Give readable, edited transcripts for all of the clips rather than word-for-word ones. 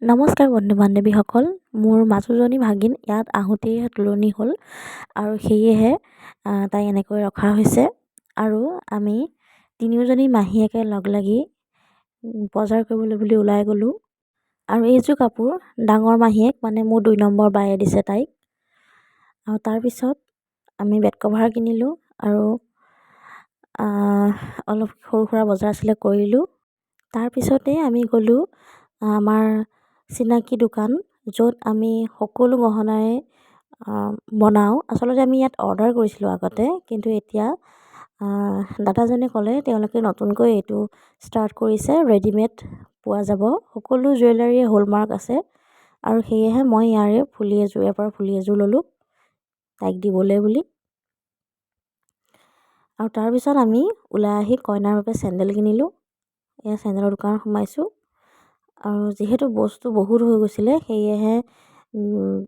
নমস্কাৰ বন্ধু বান্ধৱীসকল। মোৰ মাজুজনী ভাগিন ইয়াত আহোঁতেই তুলনি হ'ল আৰু সেয়েহে তাই এনেকৈ ৰখা হৈছে। আৰু আমি তিনিওজনী মাহীয়েকে লগ লাগি বজাৰ কৰিবলৈ বুলি ওলাই গ'লোঁ। আৰু এইযোৰ কাপোৰ ডাঙৰ মাহীয়েক মানে মোৰ 2 নম্বৰ বায়ে দিছে তাইক। আৰু তাৰপিছত আমি বেড কভাৰ কিনিলোঁ আৰু অলপ সৰু সুৰা বজাৰ আছিলে কৰিলোঁ। তাৰপিছতে আমি গ'লোঁ আমাৰ চিনাকি দোকান, য'ত আমি সকলো গহনাৰে বনাওঁ। আচলতে আমি ইয়াত অৰ্ডাৰ কৰিছিলোঁ আগতে, কিন্তু এতিয়া দাদাজনে ক'লে তেওঁলোকে নতুনকৈ এইটো ষ্টাৰ্ট কৰিছে, ৰেডিমেড পোৱা যাব। সকলো জুৱেলাৰীয়ে হলমাৰ্ক আছে আৰু সেয়েহে মই ইয়াৰ পৰা ফুলি এযোৰ ল'লোঁ তাইক দিবলৈ বুলি। আৰু তাৰপিছত আমি ওলাই আহি কইনাৰ বাবে চেণ্ডেল কিনিলোঁ। এয়া চেণ্ডেলৰ দোকানত সোমাইছোঁ। আৰু যিহেতু বস্তু বহুত হৈ গৈছিলে সেয়েহে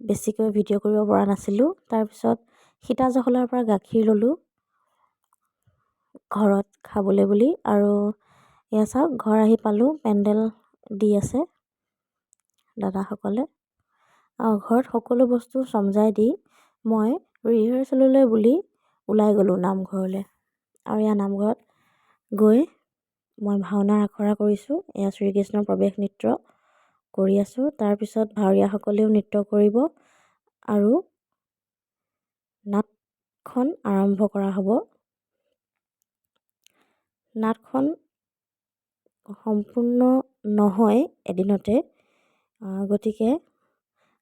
বেছিকৈ ভিডিঅ' কৰিব পৰা নাছিলোঁ। তাৰপিছত সীতা জখলাৰ পৰা গাখীৰ ল'লোঁ ঘৰত খাবলৈ বুলি। আৰু এয়া চাওক, ঘৰ আহি পালোঁ, পেণ্ডেল দি আছে দাদাসকলে। আৰু ঘৰত সকলো বস্তু চমজাই দি মই ৰিহাৰ্চেললৈ বুলি ওলাই গ'লোঁ নামঘৰলৈ। আৰু এয়া নামঘৰত গৈ মই ভাওনাৰ আখৰা কৰিছোঁ। এয়া শ্ৰীকৃষ্ণৰ প্ৰৱেশ নৃত্য কৰি আছোঁ। তাৰপিছত ভাৱৰীয়াসকলেও নৃত্য কৰিব আৰু নাটখন আৰম্ভ কৰা হ'ব। নাটখন সম্পূৰ্ণ নহয় এদিনতে, গতিকে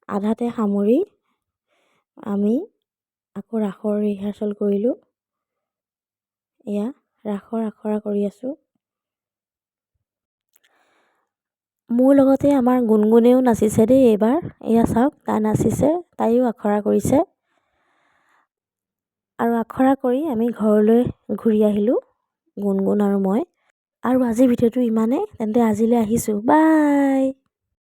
আধাতে সামৰি আমি আকৌ ৰাসৰ ৰিহাৰ্চেল কৰিলোঁ। এয়া ৰাসৰ আখৰা কৰি আছোঁ। মোৰ লগতে আমাৰ গুণগুণেও নাচিছে দেই এইবাৰ। এয়া চাওক, তাই নাচিছে, তাইও আখৰা কৰিছে। আৰু আখৰা কৰি আমি ঘৰলৈ ঘূৰি আহিলোঁ, গুণগুণ আৰু মই। আৰু আজিৰ ভিডিঅ'টো ইমানেই। তেন্তে আজিলৈ আহিছোঁ, বাই।